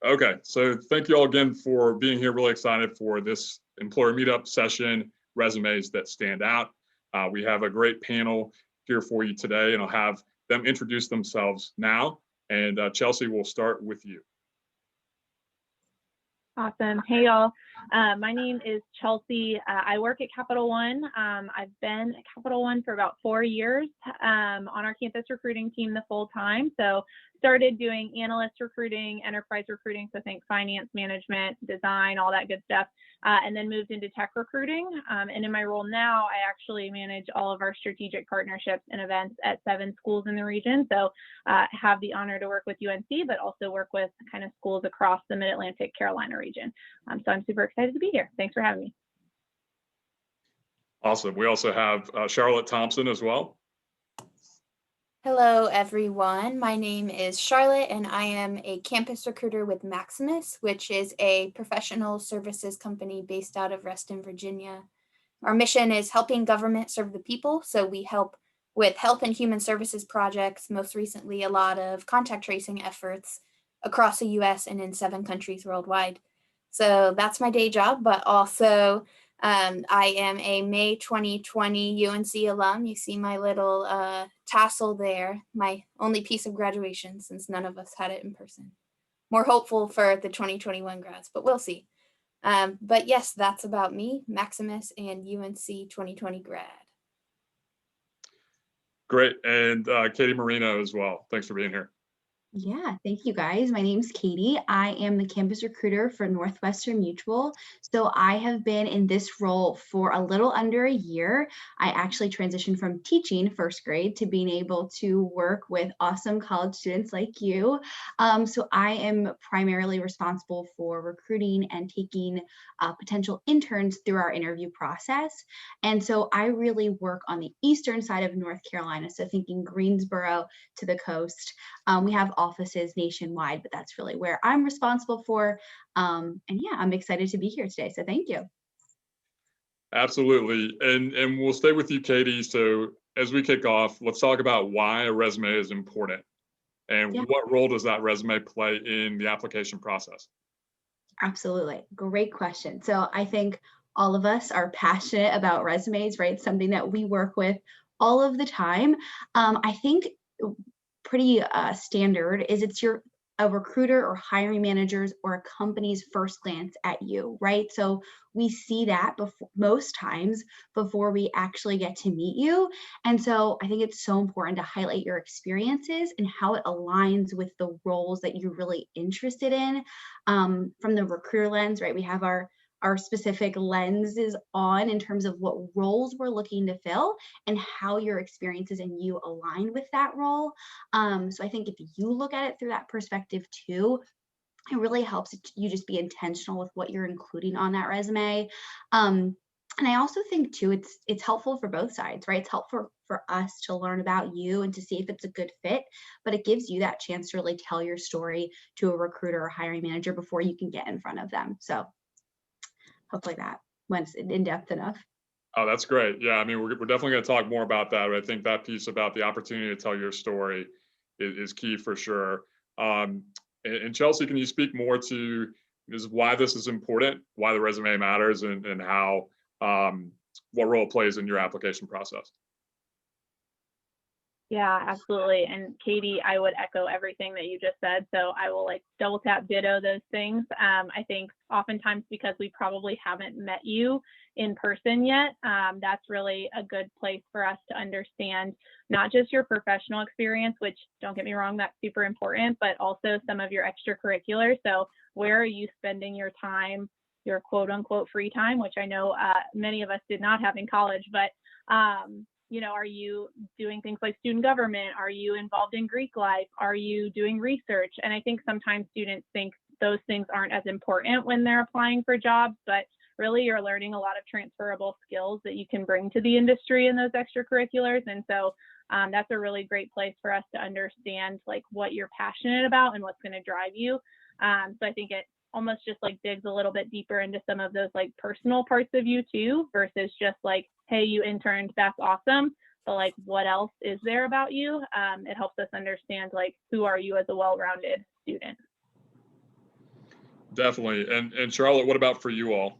Okay, so thank you all again for being here. Really excited for this employer meetup session, resumes that stand out. We have a great panel here for you today, and I'll have them introduce themselves now. And Chelsea, we'll start with you. Awesome. Hey, y'all. My name is Chelsea. I work at Capital One. I've been at Capital One for about 4 years on our campus recruiting team the full time. So started doing analyst recruiting, enterprise recruiting, so think finance management, design, all that good stuff, and then moved into tech recruiting. And in my role now, I actually manage all of our strategic partnerships and events at 7 schools in the region. So have the honor to work with UNC, but also work with kind of schools across the Mid-Atlantic Carolina region. So I'm super excited to be here. Thanks for having me. Awesome. We also have Charlotte Thompson as well. Hello, everyone. My name is Charlotte, and I am a campus recruiter with Maximus, which is a professional services company based out of Reston, Virginia. Our mission is helping government serve the people, so we help with health and human services projects, most recently a lot of contact tracing efforts across the US and in 7 countries worldwide. So that's my day job, but also I am a May 2020 UNC alum. You see my little tassel there, my only piece of graduation since none of us had it in person. More hopeful for the 2021 grads, but we'll see. But yes, that's about me, Maximus and UNC 2020 grad. Great. And Katie Marino as well. Thanks for being here. Yeah, thank you guys. My name's Katie. I am the campus recruiter for Northwestern Mutual. So I have been in this role for a little under a year. I actually transitioned from teaching 1st grade to being able to work with awesome college students like you. So I am primarily responsible for recruiting and taking potential interns through our interview process. And so I really work on the eastern side of North Carolina. So thinking Greensboro to the coast. We have offices nationwide, but that's really where I'm responsible for. And yeah, I'm excited to be here today. So thank you. Absolutely. And we'll stay with you, Katie. So as we kick off, let's talk about why a resume is important and what role does that resume play in the application process? Absolutely. Great question. So I think all of us are passionate about resumes, right? It's something that we work with all of the time. I think pretty standard is it's a recruiter or hiring managers or a company's first glance at you, right? So we see that most times before we actually get to meet you. And so I think it's so important to highlight your experiences and how it aligns with the roles that you're really interested in. From the recruiter lens, right? We have our specific lenses on in terms of what roles we're looking to fill and how your experiences and you align with that role. So I think if you look at it through that perspective too, it really helps you just be intentional with what you're including on that resume. And I also think too, it's helpful for both sides, right? It's helpful for us to learn about you and to see if it's a good fit, but it gives you that chance to really tell your story to a recruiter or hiring manager before you can get in front of them. So hopefully that went in depth enough. Oh, that's great. Yeah, I mean, we're definitely going to talk more about that. But I think that piece about the opportunity to tell your story is key for sure. And Chelsea, can you speak more to why this is important, why the resume matters, and how what role it plays in your application process? Yeah, absolutely. And Katie, I would echo everything that you just said. So I will double tap ditto those things. I think oftentimes because we probably haven't met you in person yet, that's really a good place for us to understand not just your professional experience, which don't get me wrong, that's super important, but also some of your extracurriculars. So where are you spending your time, your quote unquote free time, which I know many of us did not have in college, but are you doing things like student government? Are you involved in Greek life? Are you doing research? And I think sometimes students think those things aren't as important when they're applying for jobs, but really you're learning a lot of transferable skills that you can bring to the industry in those extracurriculars. And so that's a really great place for us to understand what you're passionate about and what's going to drive you. So I think it almost just digs a little bit deeper into some of those personal parts of you too, versus just hey, you interned, that's awesome, but what else is there about you? It helps us understand who are you as a well-rounded student. Definitely. And Charlotte, what about for you all?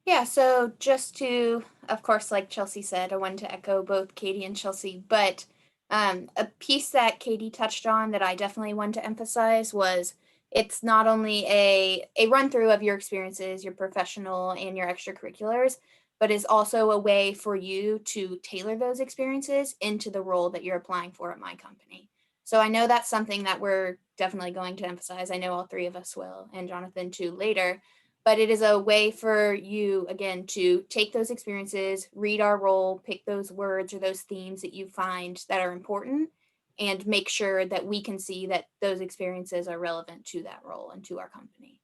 Yeah, so just to, of course, like Chelsea said, I wanted to echo both Katie and Chelsea, but a piece that Katie touched on that I definitely wanted to emphasize was it's not only a run through of your experiences, your professional and your extracurriculars, but is also a way for you to tailor those experiences into the role that you're applying for at my company. So I know that's something that we're definitely going to emphasize. I know all three of us will, and Jonathan too later, but it is a way for you again to take those experiences, read our role, pick those words or those themes that you find that are important, and make sure that we can see that those experiences are relevant to that role and to our company.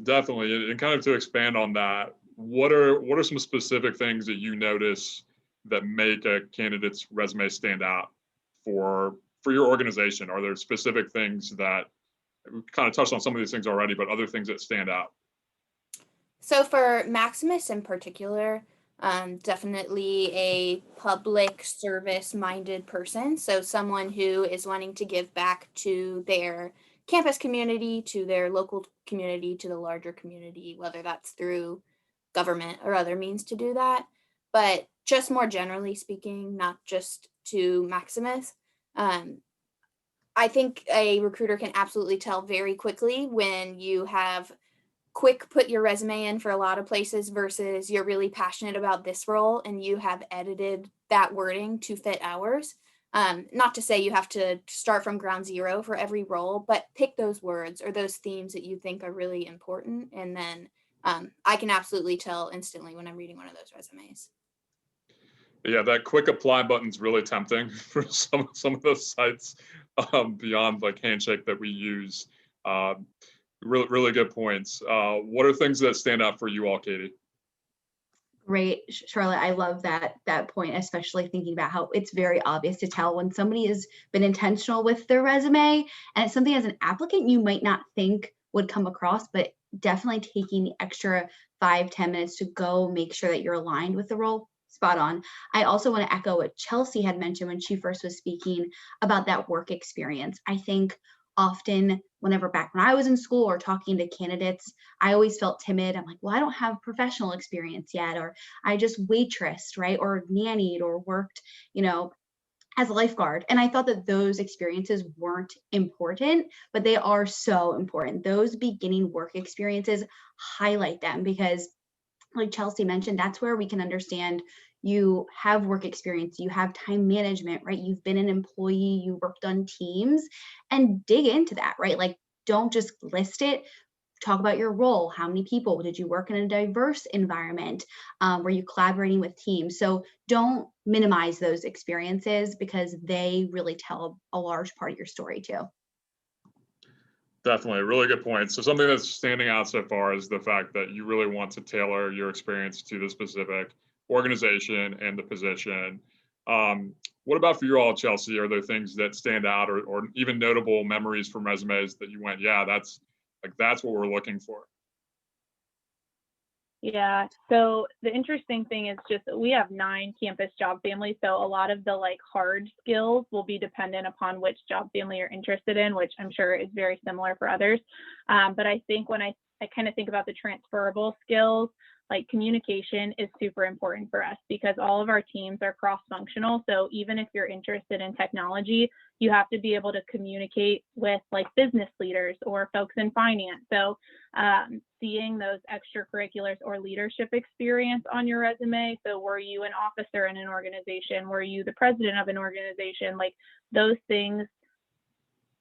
Definitely. And kind of to expand on that, what are some specific things that you notice that make a candidate's resume stand out for your organization? Are there specific things that we kind of touched on some of these things already, but other things that stand out? So for Maximus in particular, definitely a public service minded person. So someone who is wanting to give back to their campus community, to their local community, to the larger community, whether that's through government or other means to do that. But just more generally speaking, not just to Maximus, um, I think a recruiter can absolutely tell very quickly when you have quick put your resume in for a lot of places versus you're really passionate about this role and you have edited that wording to fit ours. Not to say you have to start from ground zero for every role, but pick those words or those themes that you think are really important. And then I can absolutely tell instantly when I'm reading one of those resumes. Yeah, that quick apply button's really tempting for some of those sites beyond like Handshake that we use. Um, really good points. What are things that stand out for you all, Katie? Great, Charlotte. I love that point, especially thinking about how it's very obvious to tell when somebody has been intentional with their resume, and it's something as an applicant you might not think would come across, but definitely taking the extra 5-10 minutes to go make sure that you're aligned with the role. Spot on. I also want to echo what Chelsea had mentioned when she first was speaking about that work experience. I think often, whenever back when I was in school or talking to candidates, I always felt timid. I'm like, well, I don't have professional experience yet, or I just waitressed, right? Or nannied or worked, you know, as a lifeguard. And I thought that those experiences weren't important, but they are so important. Those beginning work experiences, highlight them, because like Chelsea mentioned, that's where we can understand you have work experience, you have time management, right? You've been an employee, you worked on teams, and dig into that, right? Like, don't just list it. Talk about your role. How many people did you work in a diverse environment? Were you collaborating with teams? So don't minimize those experiences because they really tell a large part of your story too. Definitely, really good point. So something that's standing out so far is the fact that you really want to tailor your experience to the specific organization and the position. What about for you all, Chelsea? Are there things that stand out, or even notable memories from resumes that you went, yeah, that's what we're looking for? Yeah, so the interesting thing is just that we have 9 campus job families, so a lot of the like hard skills will be dependent upon which job family you're interested in, which I'm sure is very similar for others. But I think when I kind of think about the transferable skills, like communication is super important for us because all of our teams are cross-functional. So even if you're interested in technology, you have to be able to communicate with like business leaders or folks in finance. So seeing those extracurriculars or leadership experience on your resume. So were you an officer in an organization? Were you the president of an organization? Like those things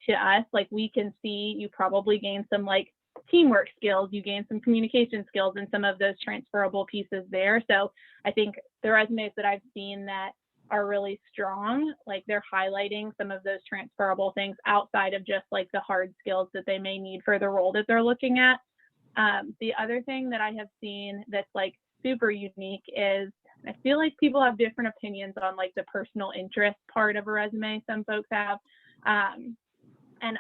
to us, like we can see you probably gain some like teamwork skills, you gain some communication skills and some of those transferable pieces there. So I think the resumes that I've seen that are really strong, like they're highlighting some of those transferable things outside of just like the hard skills that they may need for the role that they're looking at. The other thing that I have seen that's like super unique is I feel like people have different opinions on like the personal interest part of a resume. Some folks have, and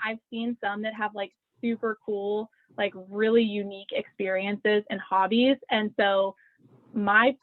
I've seen some that have like super cool, like really unique experiences and hobbies. And so my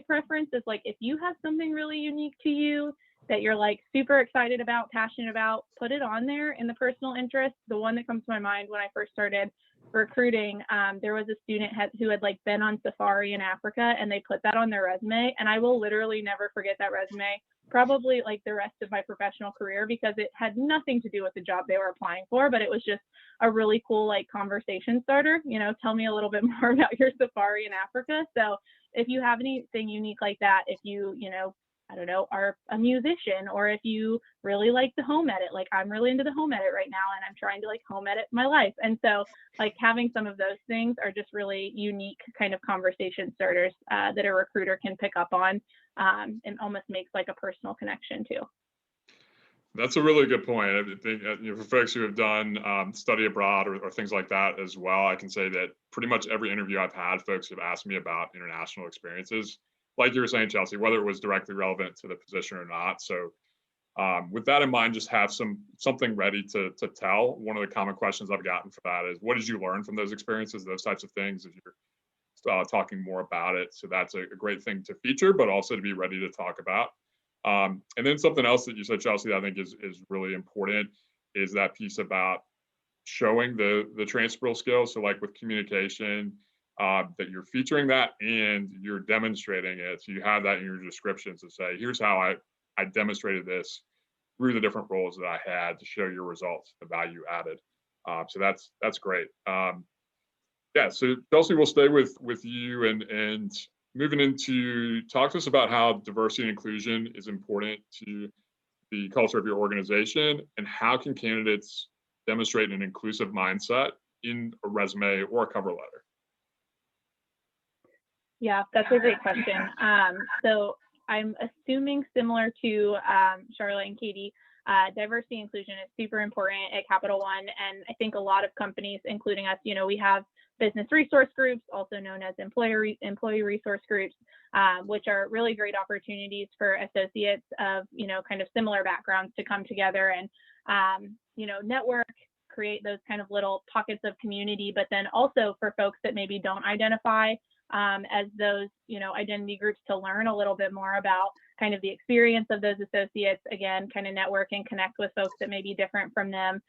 preference is like if you have something really unique to you that you're like super excited about, passionate about, put it on there. In the personal interest, the one that comes to my mind when I first started recruiting, there was a student who had like been on safari in Africa, and they put that on their resume, and I will literally never forget that resume, probably like the rest of my professional career, because it had nothing to do with the job they were applying for, but it was just a really cool like conversation starter. You know, tell me a little bit more about your safari in Africa. So if you have anything unique like that, if you know, I don't know, are a musician, or if you really like the home edit, like I'm really into the home edit right now, and I'm trying to like home edit my life. And so like having some of those things are just really unique kind of conversation starters that a recruiter can pick up on, and almost makes like a personal connection too. That's a really good point. I think for folks who have done study abroad or things like that as well, I can say that pretty much every interview I've had, folks have asked me about international experiences. Like you were saying, Chelsea, whether it was directly relevant to the position or not. So with that in mind, just have something ready to tell. One of the common questions I've gotten for that is, what did you learn from those experiences? Those types of things, if you're talking more about it. So that's a great thing to feature, but also to be ready to talk about. And then something else that you said, Chelsea, that I think is really important, is that piece about showing the transferable skills. So like with communication, that you're featuring that and you're demonstrating it. So you have that in your descriptions to say, here's how I demonstrated this through the different roles that I had to show your results, the value added. So that's great. Yeah, so Chelsea, we'll stay with you and moving into talk to us about how diversity and inclusion is important to the culture of your organization, and how can candidates demonstrate an inclusive mindset in a resume or a cover letter? Yeah, that's a great question. So I'm assuming similar to Charlotte and Katie, diversity and inclusion is super important at Capital One. And I think a lot of companies, including us, you know, we have business resource groups, also known as employee resource groups, which are really great opportunities for associates of, you know, kind of similar backgrounds to come together and, you know, network, create those kind of little pockets of community, but then also for folks that maybe don't identify as those, you know, identity groups, to learn a little bit more about kind of the experience of those associates, again, kind of network and connect with folks that may be different from them.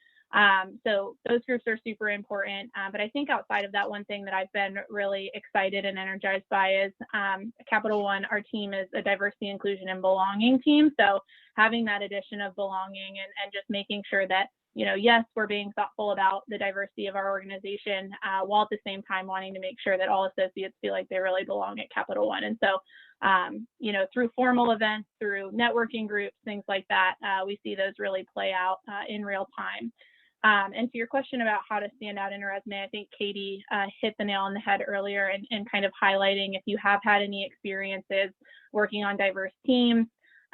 So those groups are super important. But I think outside of that, one thing that I've been really excited and energized by is at Capital One, our team is a diversity, inclusion, and belonging team. So having that addition of belonging and just making sure that, you know, yes, we're being thoughtful about the diversity of our organization, while at the same time wanting to make sure that all associates feel like they really belong at Capital One. And so, you know, through formal events, through networking groups, things like that, we see those really play out in real time. And to your question about how to stand out in a resume, I think Katie hit the nail on the head earlier and kind of highlighting, if you have had any experiences working on diverse teams,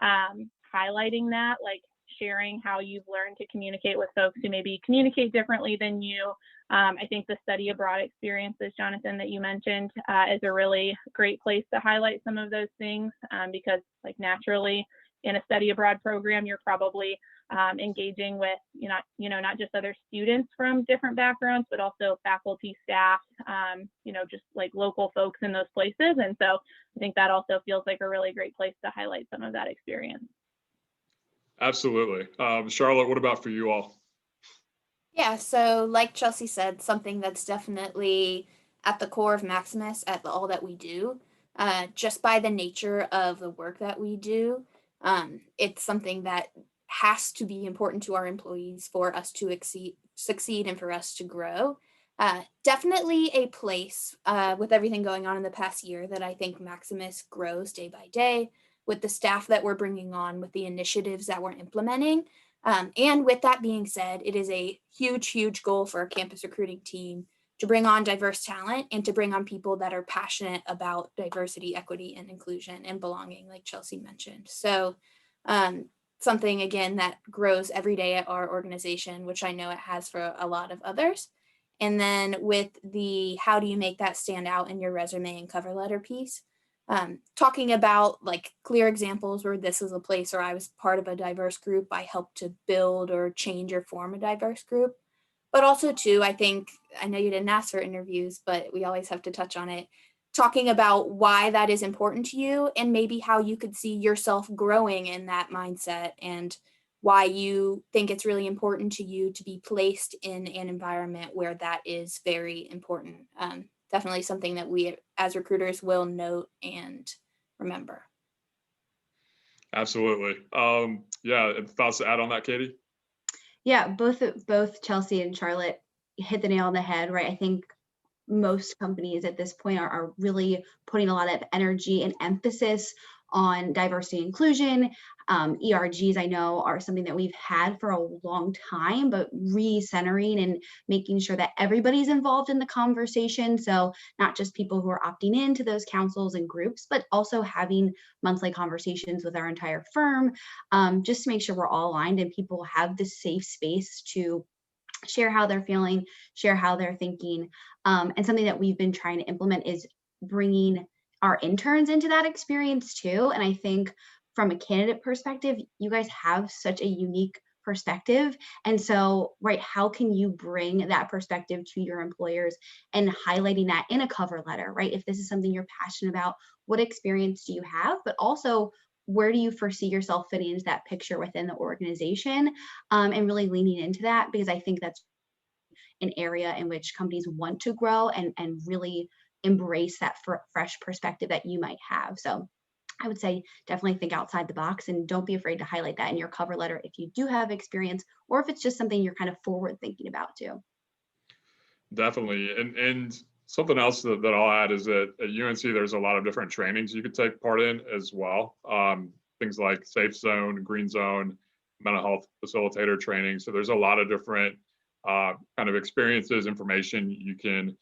highlighting that, like sharing how you've learned to communicate with folks who maybe communicate differently than you. I think the study abroad experiences, Jonathan, that you mentioned is a really great place to highlight some of those things, because like naturally in a study abroad program, you're probably engaging with, not just other students from different backgrounds, but also faculty, staff, just like local folks in those places. And so I think that also feels like a really great place to highlight some of that experience. Absolutely. Charlotte, what about for you all? Yeah, so like Chelsea said, something that's definitely at the core of Maximus, at all that we do, just by the nature of the work that we do, it's something that has to be important to our employees for us to succeed and for us to grow. Definitely a place with everything going on in the past year that I think Maximus grows day by day, with the staff that we're bringing on, with the initiatives that we're implementing. And with that being said, it is a huge, huge goal for our campus recruiting team to bring on diverse talent and to bring on people that are passionate about diversity, equity, and inclusion and belonging, like Chelsea mentioned. So something, again, that grows every day at our organization, which I know it has for a lot of others. And then with the how do you make that stand out in your resume and cover letter piece, talking about like clear examples where this is a place where I was part of a diverse group, I helped to build or change or form a diverse group. But also too, I think, I know you didn't ask for interviews, but we always have to touch on it. talking about why that is important to you and maybe how you could see yourself growing in that mindset and why you think it's really important to you to be placed in an environment where that is very important. Definitely something that we as recruiters will note and remember. Absolutely. Yeah, thoughts to add on that, Katie? Yeah, both Chelsea and Charlotte hit the nail on the head, right? I think most companies at this point are really putting a lot of energy and emphasis on diversity and inclusion. ERGs, I know, are something that we've had for a long time, but recentering and making sure that everybody's involved in the conversation. So not just people who are opting into those councils and groups, but also having monthly conversations with our entire firm, just to make sure we're all aligned and people have this safe space to share how they're feeling, share how they're thinking. And something that we've been trying to implement is bringing our interns into that experience too. And I think from a candidate perspective, you guys have such a unique perspective. And so, right, how can you bring that perspective to your employers and highlighting that in a cover letter, right? If this is something you're passionate about, what experience do you have? But also, where do you foresee yourself fitting into that picture within the organization, and really leaning into that, because I think that's an area in which companies want to grow and really embrace that fresh perspective that you might have. So I would say definitely think outside the box and don't be afraid to highlight that in your cover letter if you do have experience or if it's just something you're kind of forward thinking about too. Definitely. And something else that I'll add is that at UNC, there's a lot of different trainings you could take part in as well. Things like Safe Zone, Green Zone, mental health facilitator training. So there's a lot of different kind of experiences, information you can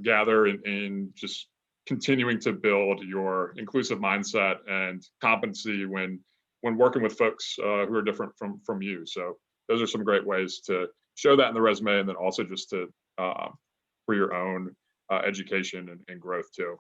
gather in just continuing to build your inclusive mindset and competency when working with folks who are different from you. So those are some great ways to show that in the resume, and then also just to for your own education and growth too.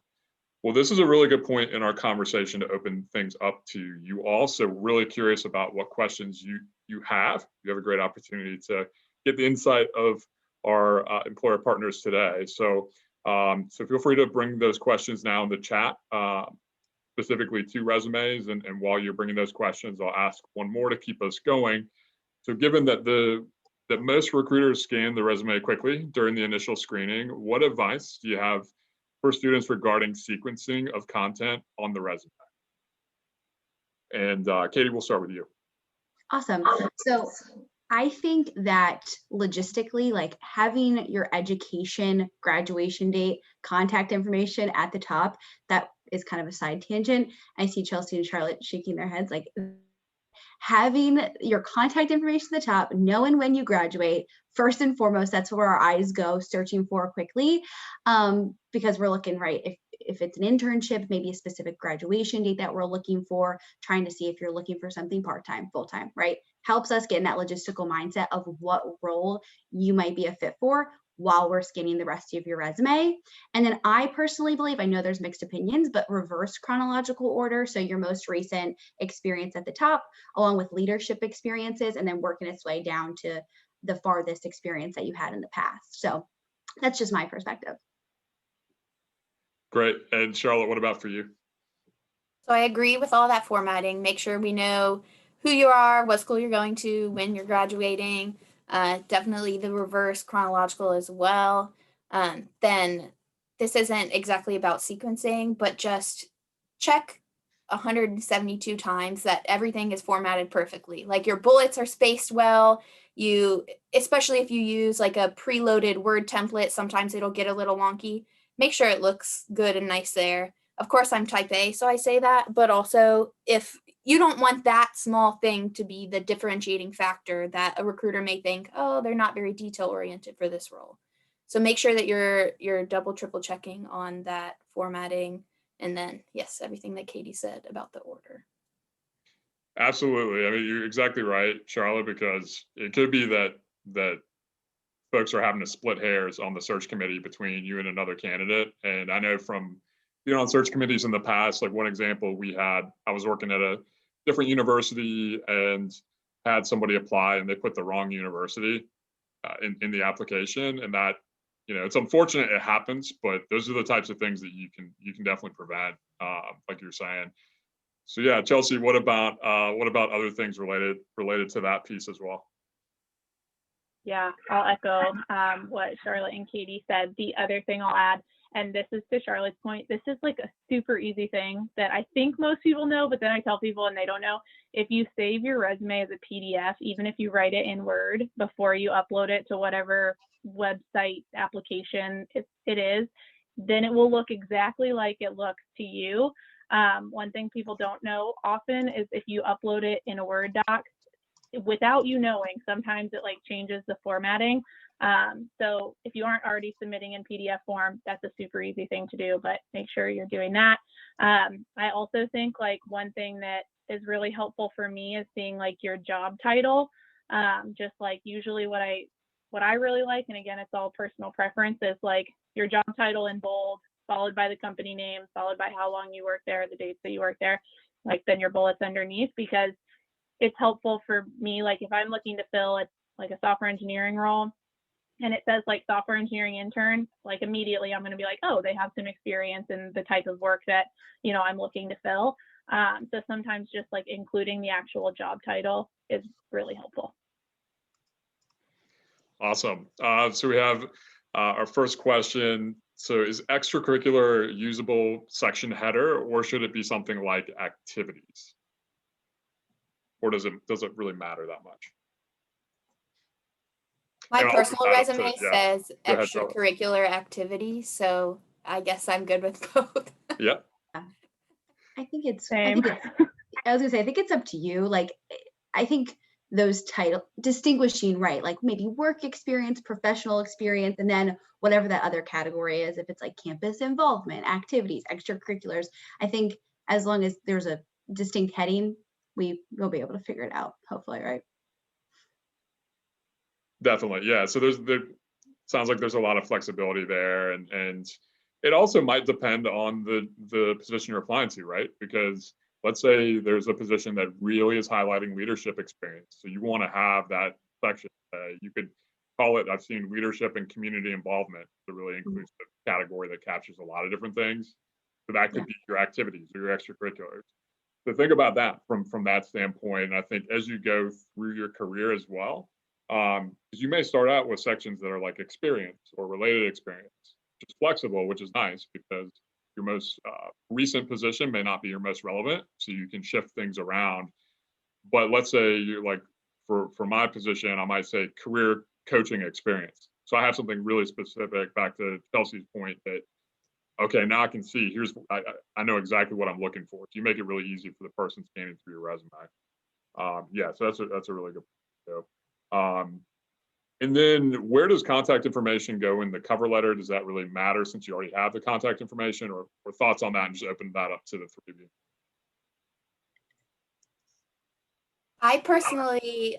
Well, this is a really good point in our conversation to open things up to you all. So really curious about what questions you have. You have a great opportunity to get the insight of our employer partners today. So feel free to bring those questions now in the chat, specifically to resumes. And while you're bringing those questions, I'll ask one more to keep us going. So given that that most recruiters scan the resume quickly during the initial screening, what advice do you have for students regarding sequencing of content on the resume? And Katie, we'll start with you. Awesome. So I think that logistically, like having your education, graduation date, contact information at the top, that is kind of a side tangent. I see Chelsea and Charlotte shaking their heads like, having your contact information at the top, knowing when you graduate, first and foremost, that's where our eyes go searching for quickly, because we're looking, right, if it's an internship, maybe a specific graduation date that we're looking for, trying to see if you're looking for something part-time, full-time, right? Helps us get in that logistical mindset of what role you might be a fit for while we're scanning the rest of your resume. And then I personally believe, I know there's mixed opinions, but reverse chronological order. So your most recent experience at the top, along with leadership experiences, and then working its way down to the farthest experience that you had in the past. So that's just my perspective. Great. And Charlotte, what about for you? So I agree with all that formatting. Make sure we know who you are, what school you're going to, when you're graduating. Definitely the reverse chronological as well. Then this isn't exactly about sequencing, but just check 172 times that everything is formatted perfectly. Like your bullets are spaced well. Especially if you use like a preloaded Word template, sometimes it'll get a little wonky. Make sure it looks good and nice there. Of course, I'm type A, so I say that, but also if you don't want that small thing to be the differentiating factor that a recruiter may think, oh, they're not very detail oriented for this role. So make sure that you're double, triple checking on that formatting. And then, yes, everything that Katie said about the order. Absolutely. I mean, you're exactly right, Charlotte, because it could be that folks are having to split hairs on the search committee between you and another candidate. And I know from being on search committees in the past, like one example I was working at a different university and had somebody apply and they put the wrong university in the application, and that it's unfortunate it happens, but those are the types of things that you can definitely prevent, like you're saying. So yeah, Chelsea, what about other things related to that piece as well? Yeah, I'll echo what Charlotte and Katie said. The other thing I'll add, and this is to Charlotte's point, this is like a super easy thing that I think most people know, but then I tell people and they don't know. If you save your resume as a PDF, even if you write it in Word before you upload it to whatever website application it is, then it will look exactly like it looks to you. One thing people don't know often is if you upload it in a Word doc, without you knowing, sometimes it like changes the formatting. So if you aren't already submitting in PDF form, that's a super easy thing to do, but make sure you're doing that. I also think like one thing that is really helpful for me is seeing like your job title. Just like usually what I really like, and again, it's all personal preference, is like your job title in bold, followed by the company name, followed by how long you work there, the dates that you work there, like then your bullets underneath, because it's helpful for me. Like if I'm looking to fill it like a software engineering role and it says like software engineering intern, like immediately I'm going to be like, oh, they have some experience in the type of work that, I'm looking to fill. So sometimes just like including the actual job title is really helpful. Awesome. So we have our first question. So is extracurricular usable section header, or should it be something like activities? Or does it really matter that much? My And I'll personal leave that up to- resume yeah. says Go ahead, Charlotte. extracurricular activities, so I guess I'm good with both. Yeah. I think it's, Same. I was gonna say, I think it's up to you. Like, I think those distinguishing, right? Like maybe work experience, professional experience, and then whatever that other category is, if it's like campus involvement, activities, extracurriculars, I think as long as there's a distinct heading, we will be able to figure it out, hopefully, right? Definitely, yeah. So there sounds like there's a lot of flexibility there, and it also might depend on the position you're applying to, right? Because let's say there's a position that really is highlighting leadership experience, so you want to have that section. You could call it, I've seen leadership and community involvement, the really inclusive category that captures a lot of different things. So that could be your activities or your extracurriculars. So think about that from that standpoint. And I think as you go through your career as well, because you may start out with sections that are like experience or related experience, which is flexible, which is nice because your most recent position may not be your most relevant, so you can shift things around. But let's say you're like, for my position, I might say career coaching experience. So I have something really specific, back to Chelsea's point, that okay, now I can see, I know exactly what I'm looking for. So you make it really easy for the person scanning through your resume. Yeah, so that's a really good point. And then where does contact information go in the cover letter? Does that really matter since you already have the contact information, or thoughts on that, and just open that up to the three of you? I personally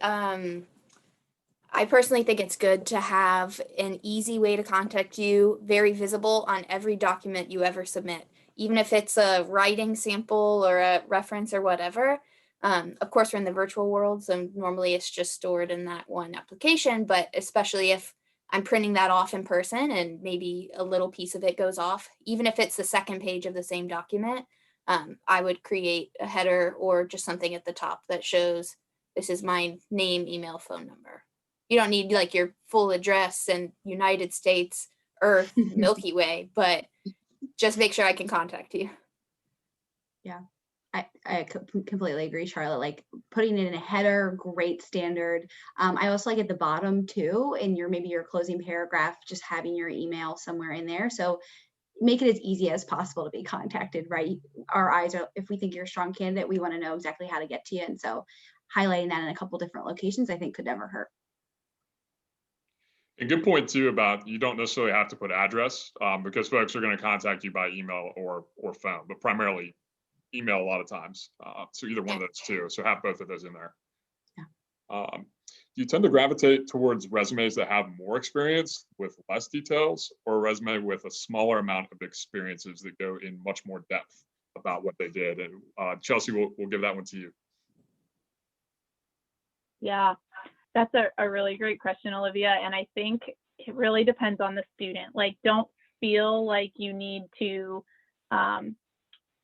think it's good to have an easy way to contact you, very visible on every document you ever submit, even if it's a writing sample or a reference or whatever. Of course, we're in the virtual world, so normally it's just stored in that one application, but especially if I'm printing that off in person and maybe a little piece of it goes off, even if it's the second page of the same document, I would create a header or just something at the top that shows this is my name, email, phone number. You don't need like your full address and United States, Earth, Milky Way, but just make sure I can contact you. Yeah, I completely agree, Charlotte. Like putting it in a header, great standard. I also like at the bottom too, in maybe your closing paragraph, just having your email somewhere in there. So make it as easy as possible to be contacted, right? Our eyes are, if we think you're a strong candidate, we want to know exactly how to get to you. And so highlighting that in a couple different locations, I think could never hurt. A good point too about you don't necessarily have to put address, because folks are going to contact you by email or phone, but primarily email a lot of times. So either one of those two. So have both of those in there. Yeah. Do you tend to gravitate towards resumes that have more experience with less details, or a resume with a smaller amount of experiences that go in much more depth about what they did? And Chelsea, we'll give that one to you. Yeah, that's a really great question, Olivia. And I think it really depends on the student. Like, don't feel like you need to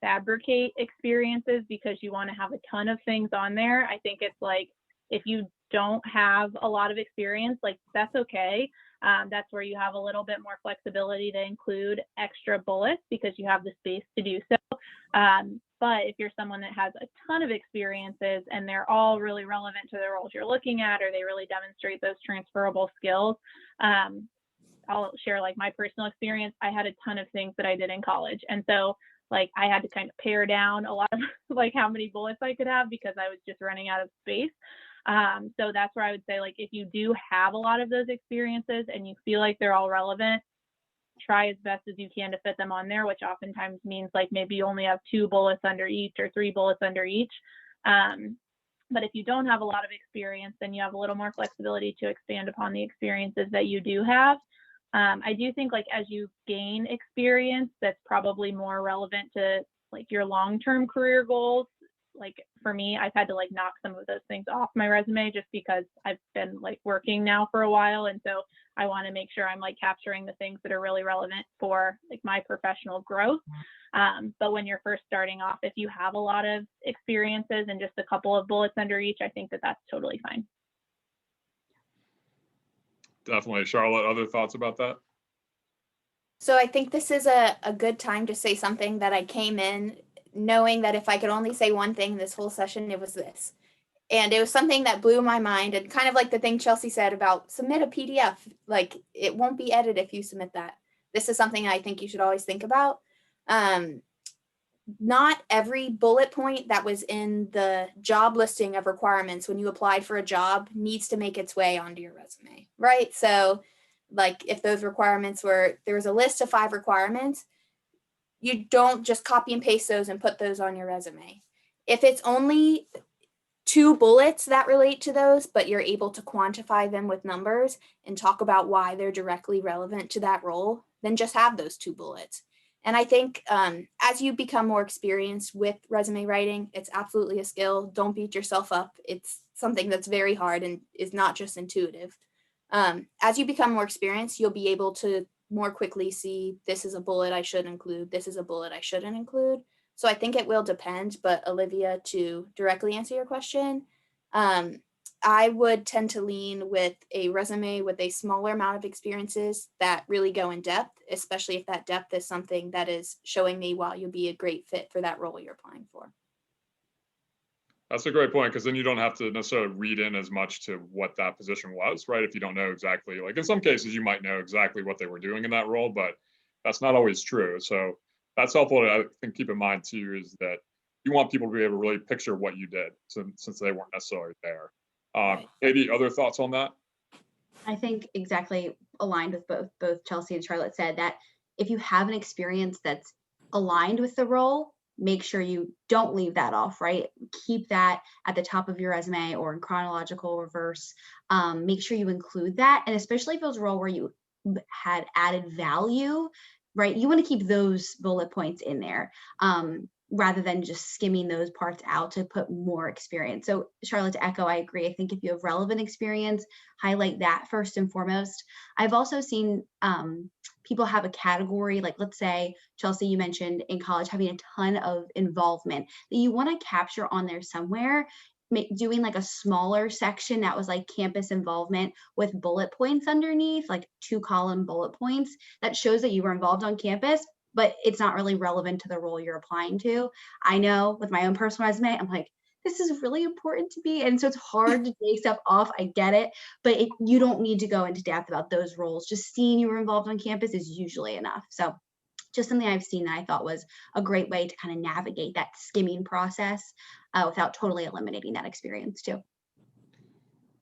fabricate experiences because you want to have a ton of things on there. I think it's like, if you don't have a lot of experience, like, that's okay. That's where you have a little bit more flexibility to include extra bullets because you have the space to do so. But if you're someone that has a ton of experiences and they're all really relevant to the roles you're looking at, or they really demonstrate those transferable skills, I'll share like my personal experience. I had a ton of things that I did in college. And so like I had to kind of pare down a lot of like how many bullets I could have because I was just running out of space. So that's where I would say, like, if you do have a lot of those experiences and you feel like they're all relevant, try as best as you can to fit them on there, which oftentimes means like maybe you only have 2 bullets under each or 3 bullets under each. But if you don't have a lot of experience, then you have a little more flexibility to expand upon the experiences that you do have. I do think like as you gain experience, that's probably more relevant to like your long-term career goals. Like for me, I've had to like knock some of those things off my resume just because I've been like working now for a while. And so I want to make sure I'm like capturing the things that are really relevant for like my professional growth. But when you're first starting off, if you have a lot of experiences and just a couple of bullets under each, I think that that's totally fine. Definitely. Charlotte, other thoughts about that? So I think this is a good time to say something that I came in knowing that if I could only say one thing this whole session, it was this. And it was something that blew my mind, and kind of like the thing Chelsea said about submit a PDF, like it won't be edited if you submit that. This is something I think you should always think about. Not every bullet point that was in the job listing of requirements when you applied for a job needs to make its way onto your resume, right? So like if those requirements were, there was a list of 5 requirements, you don't just copy and paste those and put those on your resume. If it's only 2 bullets that relate to those, but you're able to quantify them with numbers and talk about why they're directly relevant to that role, then just have those 2 bullets. And I think as you become more experienced with resume writing, it's absolutely a skill. Don't beat yourself up. It's something that's very hard and is not just intuitive. As you become more experienced, you'll be able to more quickly see this is a bullet I should include, this is a bullet I shouldn't include. So I think it will depend, but Olivia, to directly answer your question, I would tend to lean with a resume with a smaller amount of experiences that really go in depth, especially if that depth is something that is showing me why you'll be a great fit for that role you're applying for. That's a great point, because then you don't have to necessarily read in as much to what that position was, right? If you don't know exactly, like in some cases, you might know exactly what they were doing in that role, but that's not always true. So that's helpful to, I think, keep in mind too, is that you want people to be able to really picture what you did since they weren't necessarily there. Katie, other thoughts on that? I think exactly aligned with both Chelsea and Charlotte said that if you have an experience that's aligned with the role, make sure you don't leave that off, right? Keep that at the top of your resume or in chronological reverse. Make sure you include that. And especially if it was a role where you had added value, right? You want to keep those bullet points in there rather than just skimming those parts out to put more experience. So Charlotte, to echo, I agree. I think if you have relevant experience, highlight that first and foremost. I've also seen people have a category, like let's say, Chelsea, you mentioned in college having a ton of involvement that you want to capture on there somewhere, doing like a smaller section that was like campus involvement with bullet points underneath, like 2-column bullet points that shows that you were involved on campus, but it's not really relevant to the role you're applying to. I know with my own personal resume, I'm like, this is really important to me. And so it's hard to take stuff off. I get it, but you don't need to go into depth about those roles. Just seeing you were involved on campus is usually enough. So just something I've seen that I thought was a great way to kind of navigate that skimming process without totally eliminating that experience too.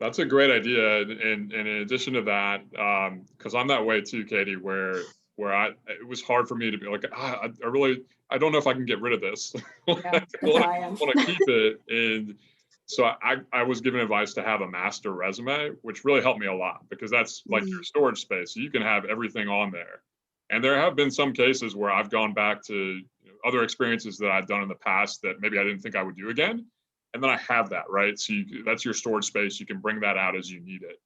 That's a great idea. And in addition to that, because I'm that way too, Katie, where it was hard for me to be like, I don't know if I can get rid of this. Yeah, I want to keep it. And so I was given advice to have a master resume, which really helped me a lot, because that's like your storage space. So you can have everything on there. And there have been some cases where I've gone back to other experiences that I've done in the past that maybe I didn't think I would do again. And then I have that, right? So that's your storage space. You can bring that out as you need it.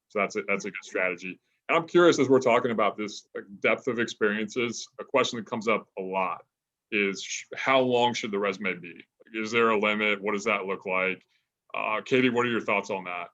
So that's a good strategy. And I'm curious, as we're talking about this depth of experiences, a question that comes up a lot is how long should the resume be? Like, is there a limit? What does that look like? Katie, what are your thoughts on that?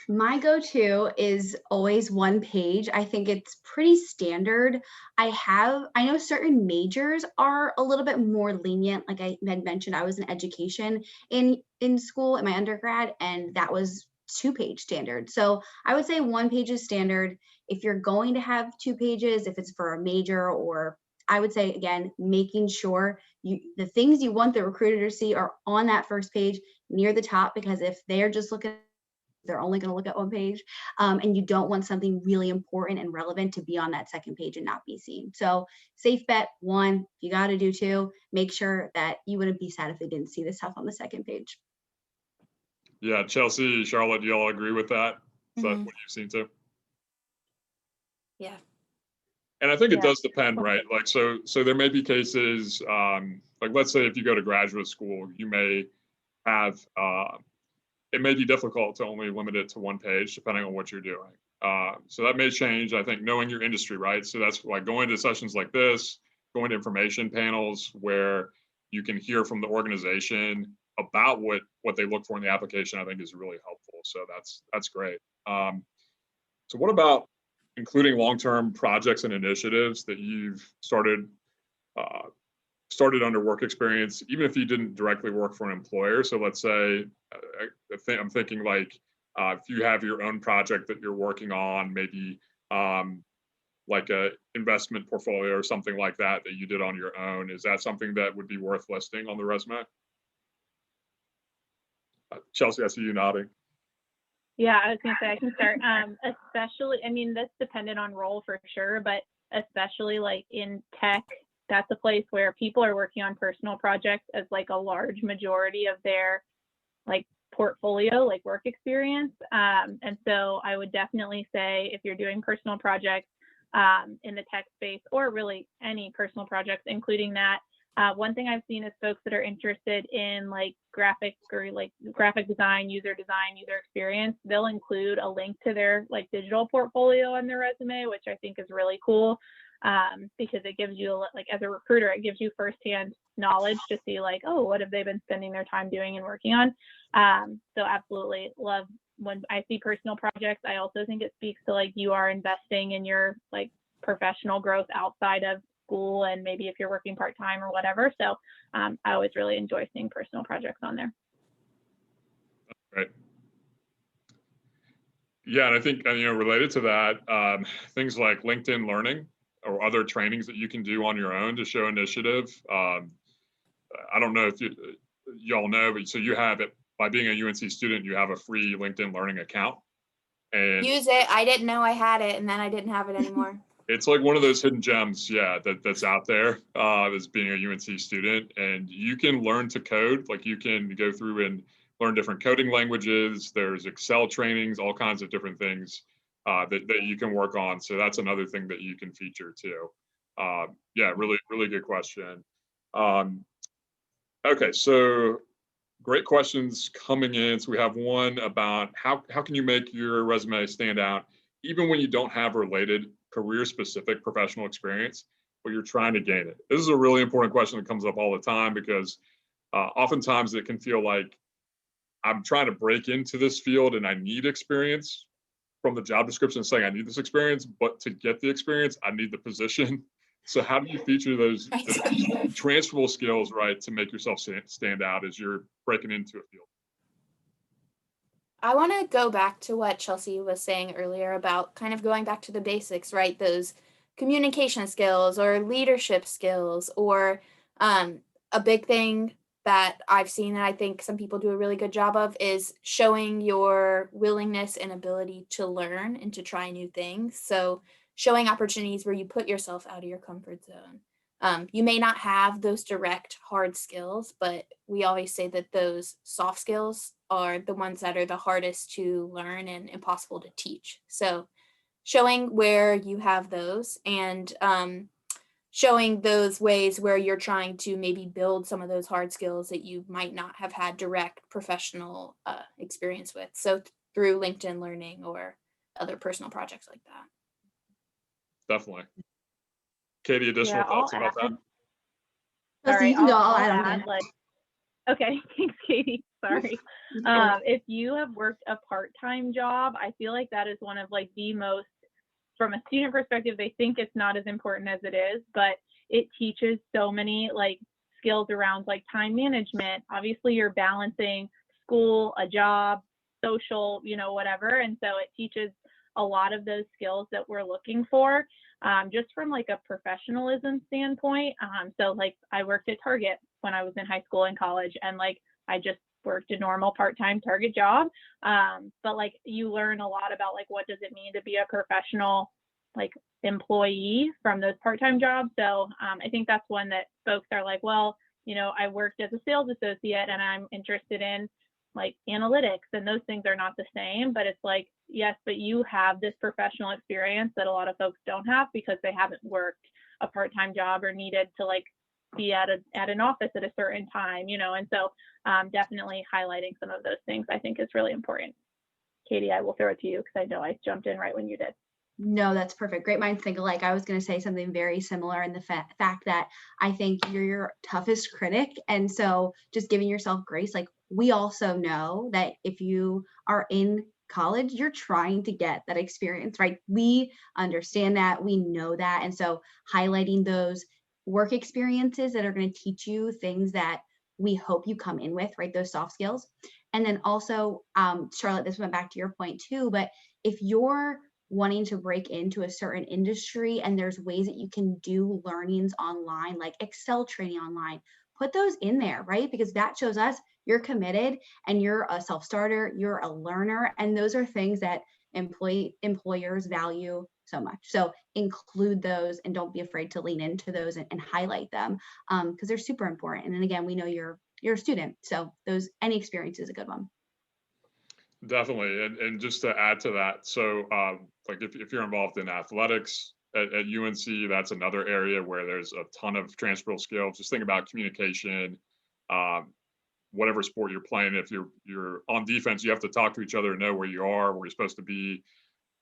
My go-to is always one page. I think it's pretty standard. I know certain majors are a little bit more lenient. Like I had mentioned, I was in education in school in my undergrad, and that was 2-page standard. So I would say 1 page is standard. If you're going to have 2 pages, if it's for a major, or I would say again, making sure the things you want the recruiter to see are on that first page near the top, because if they're just looking, they're only going to look at 1 page, and you don't want something really important and relevant to be on that 2nd page and not be seen. So safe bet 1, if you got to do 2, make sure that you wouldn't be sad if they didn't see the stuff on the 2nd page. Yeah, Chelsea, Charlotte, do you all agree with that? Is that Mhm. what you've seen too? Yeah. And I think it Yeah. does depend, right? Like, so there may be cases, like let's say if you go to graduate school, you may have, it may be difficult to only limit it to 1 page depending on what you're doing. So that may change, I think, knowing your industry, right? So that's like going to sessions like this, going to information panels where you can hear from the organization about what they look for in the application, I think is really helpful. So that's great. So what about including long-term projects and initiatives that you've uh, started under work experience, even if you didn't directly work for an employer? So let's say, I'm thinking like if you have your own project that you're working on, maybe like a investment portfolio or something like that that you did on your own, is that something that would be worth listing on the resume? Chelsea, I see you nodding. Yeah, I was gonna say I can start. Especially, I mean, that's dependent on role for sure, but especially like in tech, that's a place where people are working on personal projects as like a large majority of their like portfolio, like work experience. And so I would definitely say if you're doing personal projects in the tech space, or really any personal projects, including that. One thing I've seen is folks that are interested in like graphic or like graphic design, user experience, they'll include a link to their like digital portfolio on their resume, which I think is really cool, because it gives you, like as a recruiter, it gives you firsthand knowledge to see like, oh, what have they been spending their time doing and working on. So absolutely love when I see personal projects. I also think it speaks to like you are investing in your like professional growth outside of school, and maybe if you're working part-time or whatever. So I always really enjoy seeing personal projects on there. Right. Yeah, and I think, related to that, things like LinkedIn Learning or other trainings that you can do on your own to show initiative. I don't know if y'all know, but so you have it by being a UNC student, you have a free LinkedIn Learning account. And Use it. I didn't know I had it, and then I didn't have it anymore. it's like one of those hidden gems, yeah, that's out there as being a UNC student. And you can learn to code, like you can go through and learn different coding languages. There's Excel trainings, all kinds of different things that you can work on. So that's another thing that you can feature too. Yeah, really, really good question. Okay, so great questions coming in. So we have one about how can you make your resume stand out even when you don't have related career-specific professional experience, but you're trying to gain it? This is a really important question that comes up all the time because oftentimes it can feel like I'm trying to break into this field and I need experience from the job description saying I need this experience, but to get the experience, I need the position. So how do you feature those transferable skills, right, to make yourself stand out as you're breaking into a field? I want to go back to what Chelsea was saying earlier about kind of going back to the basics, right? Those communication skills or leadership skills, or a big thing that I've seen and I think some people do a really good job of is showing your willingness and ability to learn and to try new things. So showing opportunities where you put yourself out of your comfort zone. You may not have those direct hard skills, but we always say that those soft skills are the ones that are the hardest to learn and impossible to teach. So showing where you have those, and showing those ways where you're trying to maybe build some of those hard skills that you might not have had direct professional experience with. So through LinkedIn Learning or other personal projects like that. Definitely. Katie, additional Yeah, I'll thoughts about that? add. Chelsea, Sorry, you can go. I'll I'll add on. add, like, okay, thanks, Katie. Sorry. If you have worked a part-time job, I feel like that is one of like the most, from a student perspective, they think it's not as important as it is, but it teaches so many like skills around like time management. Obviously, you're balancing school, a job, social, whatever. And so it teaches a lot of those skills that we're looking for, just from like a professionalism standpoint. So like I worked at Target when I was in high school and college, and like I just worked a normal part-time Target job. But like you learn a lot about like what does it mean to be a professional like employee from those part-time jobs. So I think that's one that folks are like, well, I worked as a sales associate and I'm interested in like analytics, and those things are not the same. But it's like, yes, but you have this professional experience that a lot of folks don't have because they haven't worked a part-time job or needed to like be at an office at a certain time, and so definitely highlighting some of those things I think is really important. Katie, I will throw it to you because I know I jumped in right when you did. No, that's perfect. Great minds think alike. I was going to say something very similar in the fact that I think you're your toughest critic. And so just giving yourself grace, like we also know that if you are in college, you're trying to get that experience, right? We understand that, we know that. And so highlighting those work experiences that are going to teach you things that we hope you come in with, right? Those soft skills. And then also, Charlotte, this went back to your point too, but if you're wanting to break into a certain industry and there's ways that you can do learnings online, like Excel training online, put those in there, right? Because that shows us you're committed and you're a self-starter, you're a learner, and those are things that employers value so much. So include those and don't be afraid to lean into those and highlight them because they're super important. And then again, we know you're a student, so any experience is a good one. Definitely. And just to add to that, so like if you're involved in athletics at UNC, that's another area where there's a ton of transferable skills. Just think about communication, whatever sport you're playing. If you're on defense, you have to talk to each other, know where you are, where you're supposed to be,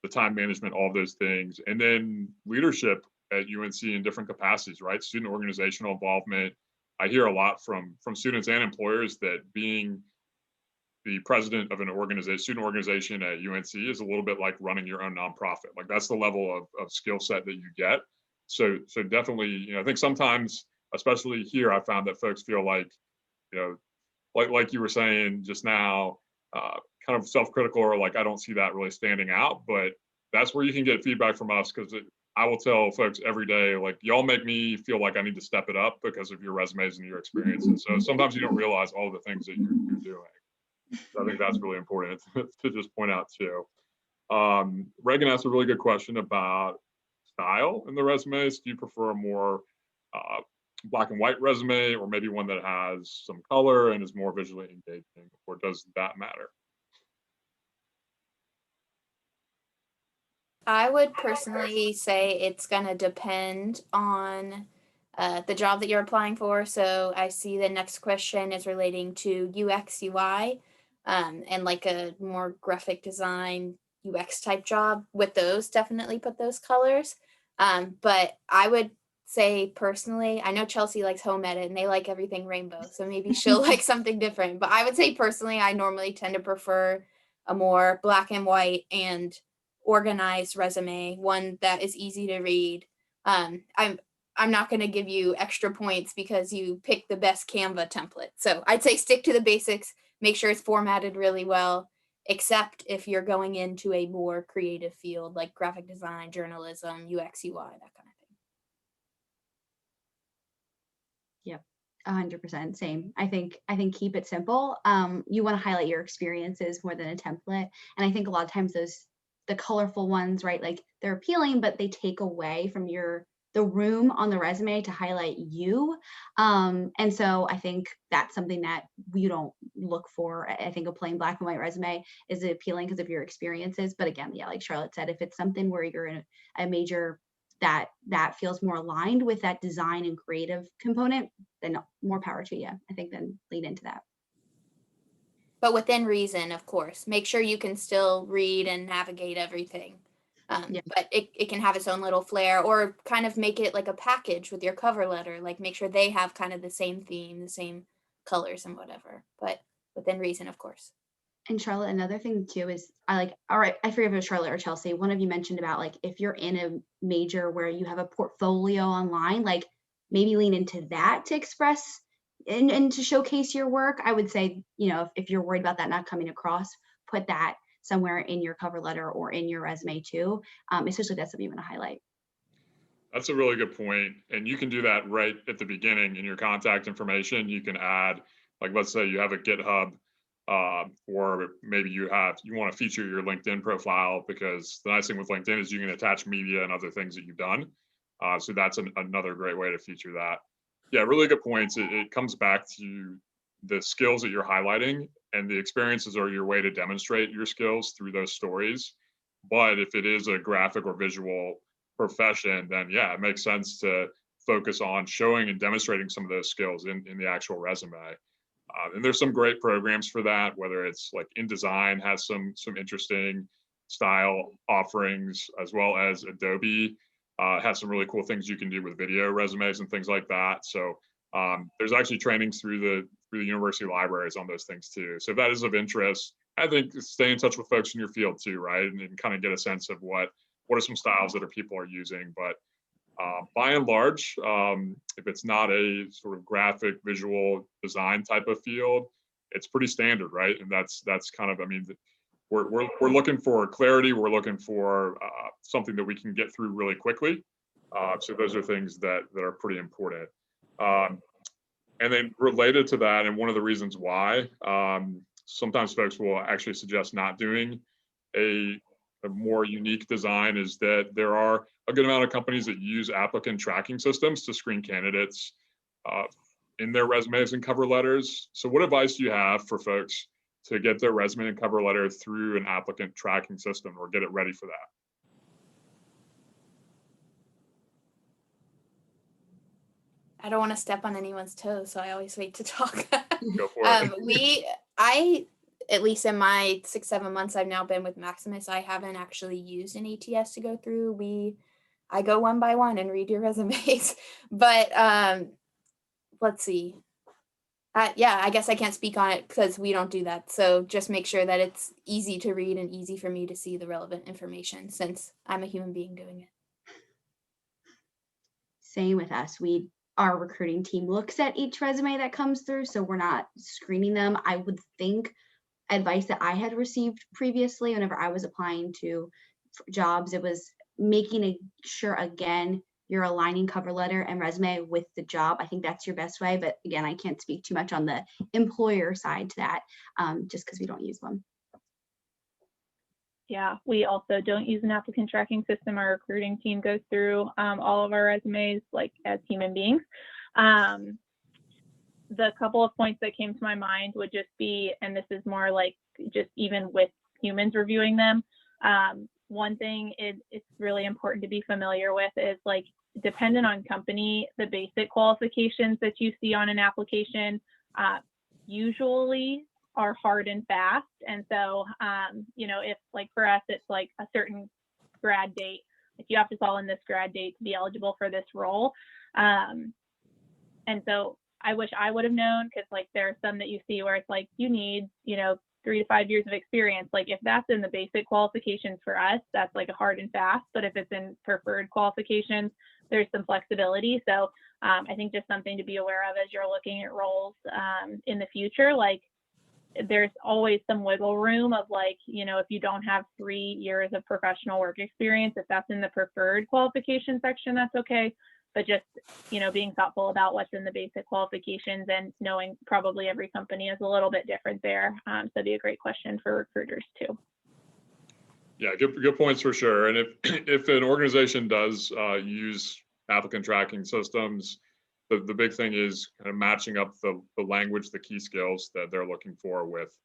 the time management, all those things. And then leadership at UNC in different capacities, right? Student organizational involvement. I hear a lot from students and employers that being the president of an student organization at UNC is a little bit like running your own nonprofit. Like that's the level of skill set that you get. So definitely, I think sometimes, especially here, I found that folks feel like, like you were saying just now, kind of self-critical or like, I don't see that really standing out, but that's where you can get feedback from us. Cause I will tell folks every day, like y'all make me feel like I need to step it up because of your resumes and your experience. And so sometimes you don't realize all the things that you're doing. I think that's really important to just point out too. Reagan asked a really good question about style in the resumes. Do you prefer a more black and white resume, or maybe one that has some color and is more visually engaging, or does that matter? I would personally say it's going to depend on the job that you're applying for. So I see the next question is relating to UX UI and like a more graphic design UX type job. With those, definitely put those colors. But I would say personally, I know Chelsea likes home edit and they like everything rainbow, so maybe she'll like something different. But I would say personally, I normally tend to prefer a more black and white and organized resume, one that is easy to read. I'm not going to give you extra points because you picked the best Canva template. So I'd say stick to the basics, make sure it's formatted really well, except if you're going into a more creative field like graphic design, journalism, UX, UI, that kind of thing. Yep. 100% same. I think keep it simple. You want to highlight your experiences more than a template. And I think a lot of times the colorful ones, right? Like they're appealing, but they take away from the room on the resume to highlight you. And so I think that's something that you don't look for. I think a plain black and white resume is appealing because of your experiences. But again, yeah, like Charlotte said, if it's something where you're in a major that feels more aligned with that design and creative component, then more power to you. I think then lean into that. but within reason, of course. Make sure you can still read and navigate everything. Yeah. But it can have its own little flair, or kind of make it like a package with your cover letter, like make sure they have kind of the same theme, the same colors and whatever, but within reason, of course. And Charlotte, another thing too is all right, I forget if it was Charlotte or Chelsea. One of you mentioned about like if you're in a major where you have a portfolio online, like maybe lean into that to express and to showcase your work. I would say, if you're worried about that not coming across, put that somewhere in your cover letter or in your resume too, especially if that's something you want to highlight. That's a really good point. And you can do that right at the beginning in your contact information. You can add, like, let's say you have a GitHub, or maybe you want to feature your LinkedIn profile, because the nice thing with LinkedIn is you can attach media and other things that you've done. So that's another great way to feature that. Yeah, really good points. It comes back to the skills that you're highlighting, and the experiences are your way to demonstrate your skills through those stories. But if it is a graphic or visual profession, then yeah, it makes sense to focus on showing and demonstrating some of those skills in the actual resume. And there's some great programs for that, whether it's like InDesign has some interesting style offerings, as well as Adobe has some really cool things you can do with video resumes and things like that. So there's actually trainings through the university libraries on those things too. So if that is of interest, I think stay in touch with folks in your field too, right? And kind of get a sense of what are some styles that people are using. But by and large, if it's not a sort of graphic visual design type of field, it's pretty standard, right? And that's kind of, I mean, we're looking for clarity. We're looking for something that we can get through really quickly. So those are things that are pretty important. And then related to that, and one of the reasons why sometimes folks will actually suggest not doing a more unique design, is that there are a good amount of companies that use applicant tracking systems to screen candidates in their resumes and cover letters. So what advice do you have for folks to get their resume and cover letter through an applicant tracking system, or get it ready for that? I don't want to step on anyone's toes, so I always wait to talk. Go for it. At least in my 6-7 months I've now been with Maximus, I haven't actually used an ATS to go through. I go one by one and read your resumes. But let's see. Yeah, I guess I can't speak on it because we don't do that. So just make sure that it's easy to read and easy for me to see the relevant information, since I'm a human being doing it. Same with us. Our recruiting team looks at each resume that comes through, so we're not screening them. I would think advice that I had received previously whenever I was applying to jobs, it was making sure, again, you're aligning cover letter and resume with the job. I think that's your best way. But again, I can't speak too much on the employer side to that, just because we don't use them. Yeah, we also don't use an applicant tracking system. Our recruiting team goes through all of our resumes like as human beings. The couple of points that came to my mind would just be, and this is more like just even with humans reviewing them, one thing it's really important to be familiar with is, like, dependent on company, the basic qualifications that you see on an application usually are hard and fast. And so, if, like, for us, it's like a certain grad date, if you have to fall in this grad date to be eligible for this role. And so I wish I would have known, because, like, there are some that you see where it's like, you need, 3 to 5 years of experience. Like, if that's in the basic qualifications for us, that's like a hard and fast. But if it's in preferred qualifications, there's some flexibility. So I think just something to be aware of as you're looking at roles in the future. Like, there's always some wiggle room of, like, if you don't have 3 years of professional work experience, if that's in the preferred qualification section, that's okay. But just, being thoughtful about what's in the basic qualifications, and knowing probably every company is a little bit different there. So it'd be a great question for recruiters too. Yeah, good points for sure. And if an organization does use applicant tracking systems, the big thing is kind of matching up the language, the key skills that they're looking for with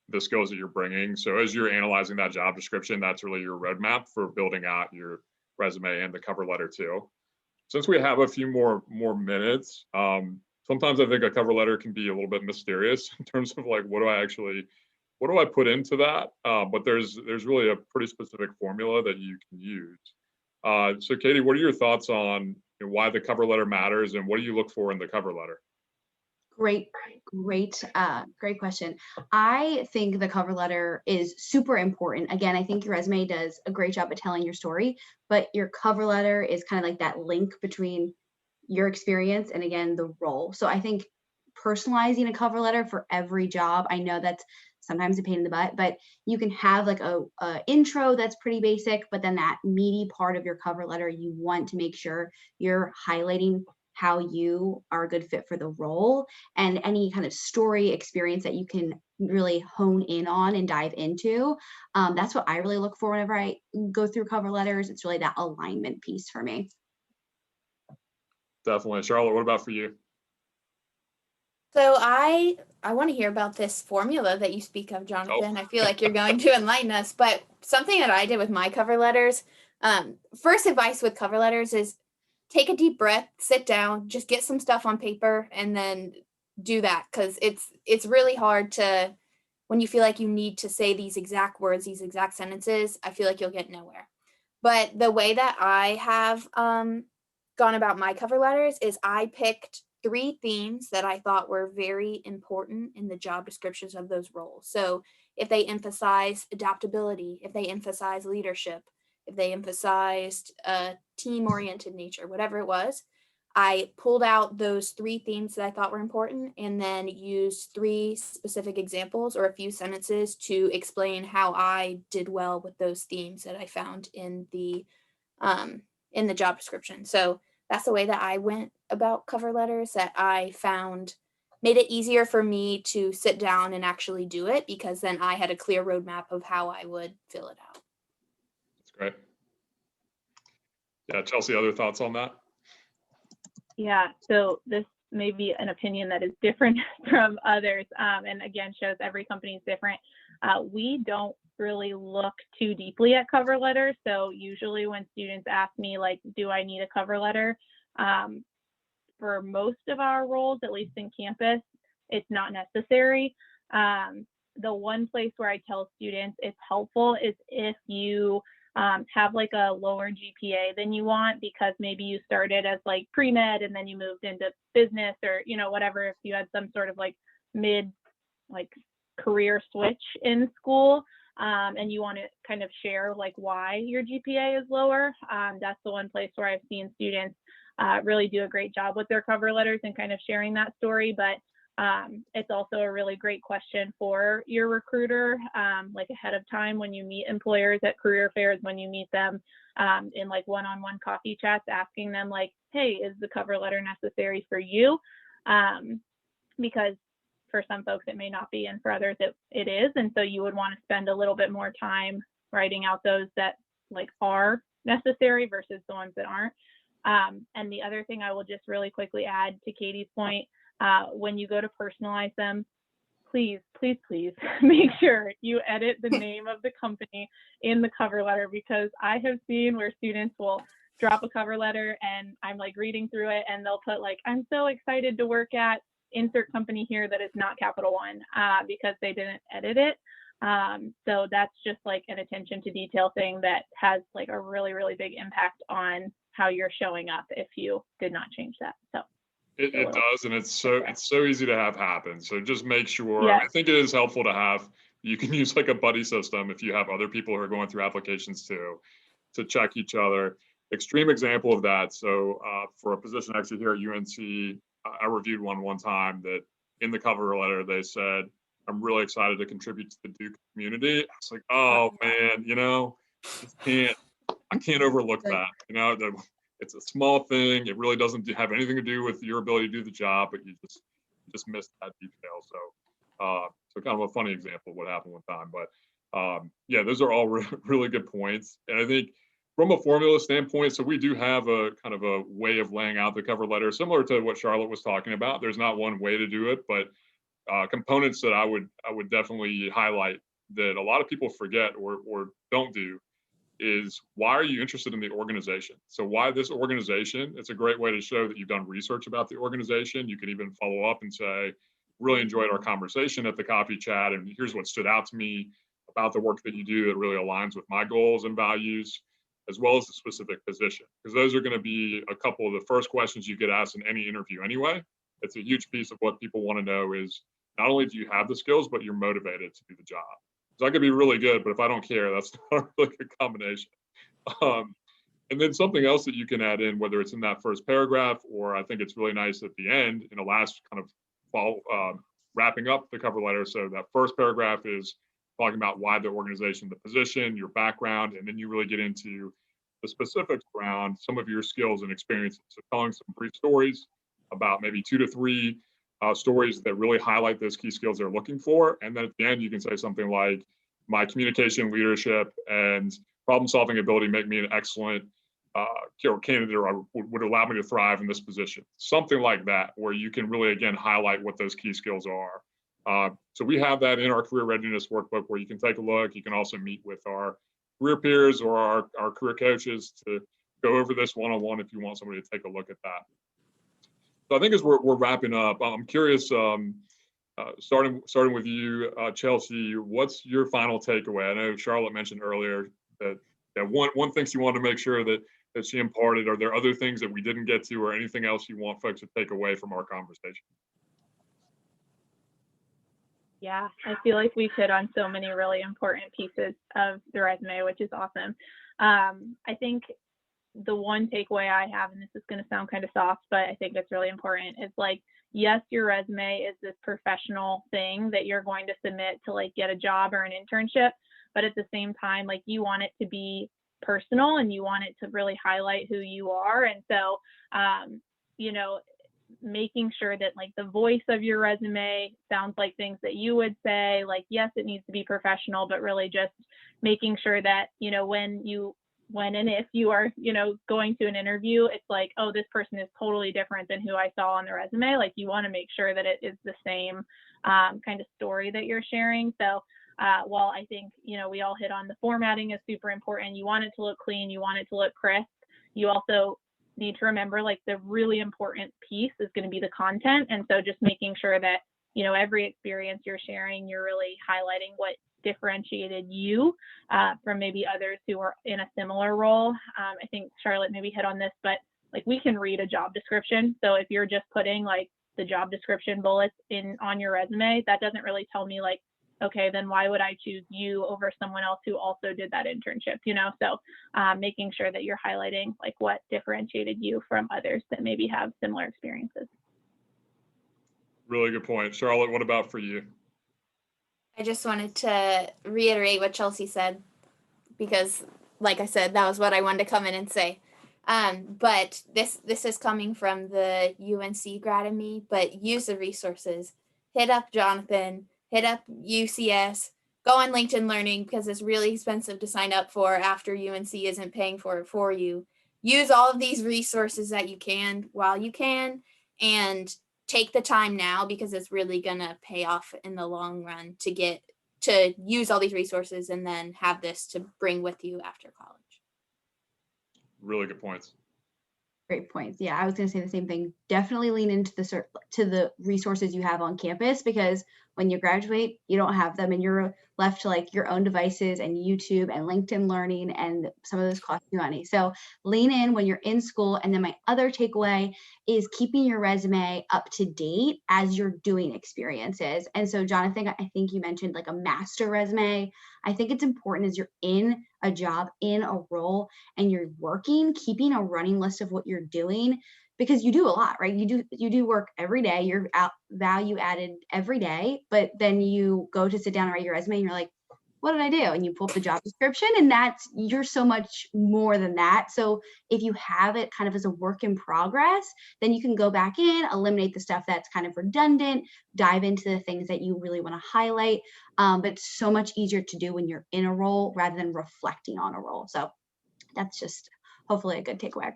the skills that you're bringing. So as you're analyzing that job description, that's really your roadmap for building out your resume and the cover letter too. Since we have a few more minutes, sometimes I think a cover letter can be a little bit mysterious in terms of, like, what do I actually what do I put into that? But there's really a pretty specific formula that you can use. So Katie, what are your thoughts on why the cover letter matters and what do you look for in the cover letter? Great question. I think the cover letter is super important. Again, I think your resume does a great job at telling your story, but your cover letter is kind of like that link between your experience and, again, the role. So I think personalizing a cover letter for every job, I know that's sometimes a pain in the butt, but you can have like a intro that's pretty basic, but then that meaty part of your cover letter, you want to make sure you're highlighting how you are a good fit for the role and any kind of story experience that you can really hone in on and dive into. That's what I really look for whenever I go through cover letters. It's really that alignment piece for me. Definitely. Charlotte, what about for you? So I want to hear about this formula that you speak of, Jonathan. I feel like you're going to enlighten us, but something that I did with my cover letters, first advice with cover letters is take a deep breath, sit down, just get some stuff on paper and then do that. Cause it's really hard to, when you feel like you need to say these exact words, these exact sentences, I feel like you'll get nowhere. But the way that I have gone about my cover letters is I picked 3 themes that I thought were very important in the job descriptions of those roles. So if they emphasize adaptability, if they emphasize leadership, if they emphasized a team-oriented nature, whatever it was, I pulled out those 3 themes that I thought were important and then used 3 specific examples or a few sentences to explain how I did well with those themes that I found in the job description. So that's the way that I went about cover letters that I found made it easier for me to sit down and actually do it because then I had a clear roadmap of how I would fill it out. That's great. Yeah, Chelsea, other thoughts on that? Yeah, so this may be an opinion that is different from others, and again, shows every company is different. We don't really look too deeply at cover letters. So usually when students ask me, like, do I need a cover letter? For most of our roles, at least in campus, it's not necessary. The one place where I tell students it's helpful is if you have like a lower GPA than you want because maybe you started as like pre-med and then you moved into business or, whatever, if you had some sort of like mid like career switch in school and you want to kind of share like why your GPA is lower. That's the one place where I've seen students really do a great job with their cover letters and kind of sharing that story. But it's also a really great question for your recruiter, like ahead of time when you meet employers at career fairs, when you meet them in like one-on-one coffee chats, asking them like, hey, is the cover letter necessary for you? Because for some folks it may not be, and for others it is. And so you would want to spend a little bit more time writing out those that like are necessary versus the ones that aren't. And the other thing I will just really quickly add to Katie's point, when you go to personalize them, please make sure you edit the name of the company in the cover letter, because I have seen where students will drop a cover letter and I'm like reading through it and they'll put like, I'm so excited to work at insert company here that is not Capital One because they didn't edit it. So that's just like an attention to detail thing that has like a really, really big impact on how you're showing up if you did not change that. So it does, and it's so easy to have happen. So just make sure. Yeah. I think it is helpful to have. You can use like a buddy system if you have other people who are going through applications too, to check each other. Extreme example of that. So for a position actually here at UNC, I reviewed one time that in the cover letter they said, "I'm really excited to contribute to the Duke community." I was like, oh man, I can't overlook that. It's a small thing. It really doesn't have anything to do with your ability to do the job, but you just missed that detail. So kind of a funny example of what happened one time. But yeah, those are all really good points. And I think from a formula standpoint, so we do have a kind of a way of laying out the cover letter, similar to what Charlotte was talking about. There's not one way to do it, but components that I would definitely highlight that a lot of people forget or don't do is, why are you interested in the organization? So why this organization? It's a great way to show that you've done research about the organization. You can even follow up and say, really enjoyed our conversation at the coffee chat, and here's what stood out to me about the work that you do that really aligns with my goals and values, as well as the specific position, because those are going to be a couple of the first questions you get asked in any interview anyway. It's a huge piece of what people want to know is not only do you have the skills, but you're motivated to do the job. So I could be really good, but if I don't care, that's not a really good combination. And then something else that you can add in, whether it's in that first paragraph, or I think it's really nice at the end in the last kind of wrapping up the cover letter. So that first paragraph is talking about why the organization, the position, your background, and then you really get into the specifics around some of your skills and experiences. So telling some brief stories about maybe 2 to 3 stories that really highlight those key skills they're looking for. And then at the end, you can say something like, my communication, leadership, and problem-solving ability make me an excellent candidate, or would allow me to thrive in this position. Something like that, where you can really, again, highlight what those key skills are. So we have that in our career readiness workbook where you can take a look. You can also meet with our career peers or our career coaches to go over this one-on-one if you want somebody to take a look at that. So I think as we're wrapping up, I'm curious, starting with you, Chelsea, what's your final takeaway? I know Charlotte mentioned earlier that one thing she wanted to make sure that she imparted. Are there other things that we didn't get to, or anything else you want folks to take away from our conversation? Yeah, I feel like we've hit on so many really important pieces of the resume, which is awesome. I think the one takeaway I have, and this is going to sound kind of soft, but I think it's really important, is like, yes, your resume is this professional thing that you're going to submit to like get a job or an internship, but at the same time, like, you want it to be personal and you want it to really highlight who you are. And so, you know, making sure that like the voice of your resume sounds like things that you would say, like, yes, it needs to be professional, but really just making sure that, you know, when and if you are, you know, going to an interview, it's like, oh, this person is totally different than who I saw on the resume. Like, you want to make sure that it is the same kind of story that you're sharing. So while I think, you know, we all hit on the formatting is super important. You want it to look clean. You want it to look crisp. You also need to remember, like, the really important piece is going to be the content. And so just making sure that, you know, every experience you're sharing, you're really highlighting what differentiated you from maybe others who are in a similar role. I think Charlotte maybe hit on this, but like, we can read a job description. So if you're just putting like the job description bullets on your resume, that doesn't really tell me like, okay, then why would I choose you over someone else who also did that internship, you know? So making sure that you're highlighting like what differentiated you from others that maybe have similar experiences. Really good point. Charlotte, what about for you? I just wanted to reiterate what Chelsea said, because like I said, that was what I wanted to come in and say. But this is coming from the UNC grad in me, but use the resources. Hit up Jonathan, hit up UCS, go on LinkedIn Learning, because it's really expensive to sign up for after UNC isn't paying for it for you. Use all of these resources that you can while you can, and take the time now, because it's really going to pay off in the long run to use all these resources and then have this to bring with you after college. Really good points. Great points. Yeah, I was going to say the same thing. Definitely lean into the resources you have on campus, because when you graduate, you don't have them and you're left to like your own devices and YouTube and LinkedIn Learning, and some of those cost you money. So lean in when you're in school. And then my other takeaway is keeping your resume up to date as you're doing experiences. And so Jonathan, I think you mentioned like a master resume. I think it's important as you're in a job, in a role, and you're working, keeping a running list of what you're doing, because you do a lot, right? You do work every day, you're value added every day, but then you go to sit down and write your resume and you're like, what did I do? And you pull up the job description, and you're so much more than that. So if you have it kind of as a work in progress, then you can go back in, eliminate the stuff that's kind of redundant, dive into the things that you really want to highlight. But it's so much easier to do when you're in a role rather than reflecting on a role. So that's just hopefully a good takeaway.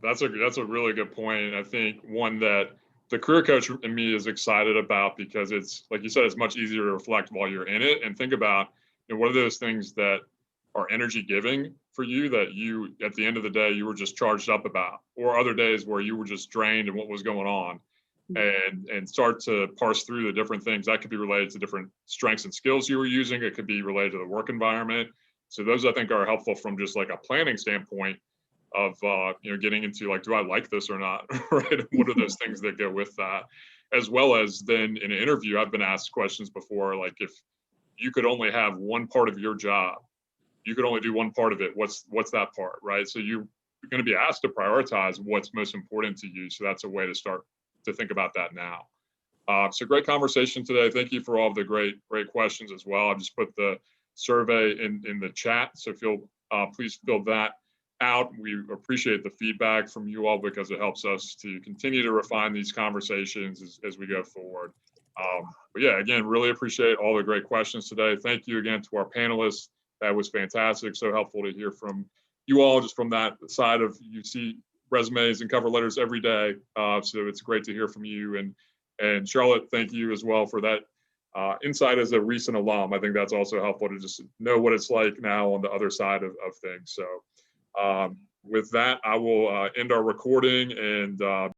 That's a really good point. I think one that the career coach in me is excited about, because it's like you said, it's much easier to reflect while you're in it and think about, you know, what are those things that are energy giving for you that you, at the end of the day, you were just charged up about, or other days where you were just drained and what was going on. and start to parse through the different things that could be related to different strengths and skills you were using. It could be related to the work environment. So those I think are helpful from just like a planning standpoint of getting into like, do I like this or not, right? What are those things that go with that? As well as then in an interview, I've been asked questions before, like if you could only have one part of your job, you could only do one part of it. What's that part, right? So you're going to be asked to prioritize what's most important to you. So that's a way to start to think about that now. So great conversation today. Thank you for all of the great questions as well. I've just put the survey in the chat, so please fill that out. We appreciate the feedback from you all because it helps us to continue to refine these conversations as we go forward. But yeah, again, really appreciate all the great questions today. Thank you again to our panelists. That was fantastic. So helpful to hear from you all, just from that side of, you see resumes and cover letters every day. So it's great to hear from you. And Charlotte, thank you as well for that insight as a recent alum. I think that's also helpful to just know what it's like now on the other side of things. So with that, I will end our recording and